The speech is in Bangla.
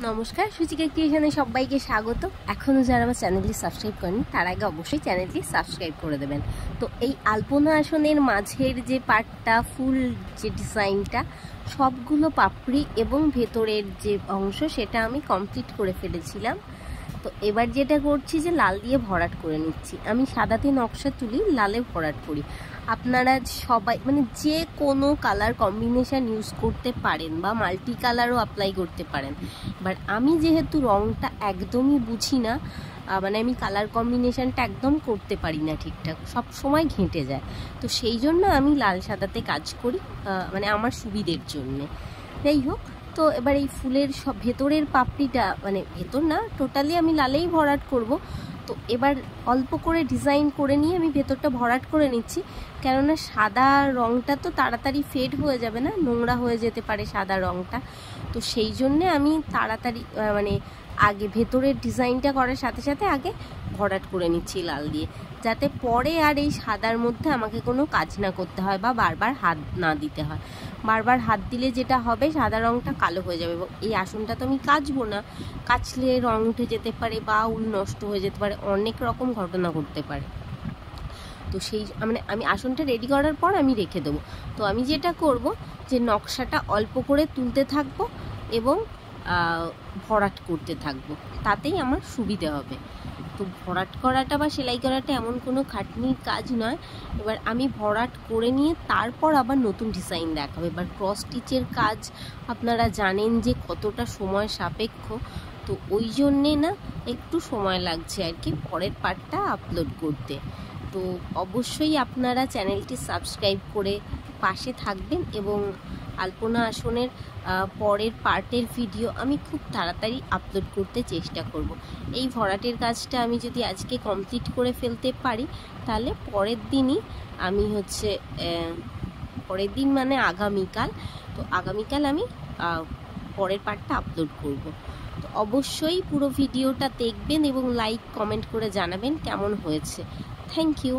নমস্কার, সুচিকা ক্রিয়েশনে সবাইকে স্বাগত। এখনও যারা আমার চ্যানেলটি সাবস্ক্রাইব করেনি তার আগে অবশ্যই চ্যানেলটি সাবস্ক্রাইব করে দেবেন। তো এই আলপনা আসনের মাঝের যে পার্টটা, ফুল যে ডিজাইনটা, সবগুলো পাপড়ি এবং ভেতরের যে অংশ সেটা আমি কমপ্লিট করে ফেলেছিলাম। তো এবার যেটা করছি যে লাল দিয়ে ভরাট করে নিচ্ছি। আমি সাদাতে নকশা তুলি, লালে ভরাট করি। আপনারা সবাই মানে যে কোনো কালার কম্বিনেশান ইউজ করতে পারেন বা মাল্টি কালারও অ্যাপ্লাই করতে পারেন। বাট আমি যেহেতু রঙটা একদমই বুঝি না, মানে আমি কালার কম্বিনেশানটা একদম করতে পারি না ঠিকঠাক, সব সময় ঘেঁটে যায়। তো সেই জন্য আমি লাল সাদাতে কাজ করি, মানে আমার সুবিধের জন্যে। যাই হোক, তো এবার এই ফুলের সব ভেতরের পাপড়িটা, মানে ভেতর না, টোটালি আমি লালেই ভরাট করব। তো এবার অল্প করে ডিজাইন করে নিয়ে আমি ভেতরটা ভরাট করে নিচ্ছি, কেননা সাদা রঙটা তো তাড়াতাড়ি ফেড হয়ে যাবে না, নোংরা হয়ে যেতে পারে সাদা রঙটা। তো সেই জন্যে আমি তাড়াতাড়ি মানে আগে ভেতরের ডিজাইনটা করার সাথে সাথে আগে ভরাট করে নিচ্ছি লাল দিয়ে, যাতে পরে আর এই সাদার মধ্যে আমাকে কোনো কাজ না করতে হয় বা বারবার হাত না দিতে হয়। বারবার হাত দিলে যেটা হবে, সাদা রঙটা কালো হয়ে যাবে। এই আসনটা তো আমি কাচবো না, কাচলে রঙ উঠে যেতে পারে বা উল নষ্ট হয়ে যেতে পারে, অনেক রকম ঘটনা ঘটতে পারে। তো সেই মানে আমি আসনটা রেডি করার পর আমি রেখে দেবো। তো আমি যেটা করব যে নকশাটা অল্প করে তুলতে থাকবো এবং ভরাট করতে থাকবো, তাতেই আমার সুবিধে হবে। তো ভরাট করাটা বা সেলাই করাটা এমন কোনো খাটনির কাজ নয়। এবার আমি ভরাট করে নিয়ে তারপর আবার নতুন ডিজাইন দেখাবো। এবার ক্রস স্টিচের কাজ আপনারা জানেন যে কতটা সময় সাপেক্ষ, তো ওই জন্যে না একটু সময় লাগছে আর কি পরের পার্টটা আপলোড করতে। তো অবশ্যই আপনারা চ্যানেলটি সাবস্ক্রাইব করে পাশে থাকবেন এবং আলপনা আসনের পরের পার্টের ভিডিও আমি খুব তাড়াতাড়ি আপলোড করতে চেষ্টা করব। এই ভরাটের কাজটা আমি যদি আজকে কমপ্লিট করে ফেলতে পারি, তাহলে পরের দিনই আমি পরের দিন মানে আগামীকাল, তো আগামীকাল আমি পরের পার্টটা আপলোড করব। তো অবশ্যই পুরো ভিডিওটা দেখবেন এবং লাইক কমেন্ট করে জানাবেন কেমন হয়েছে। Thank you.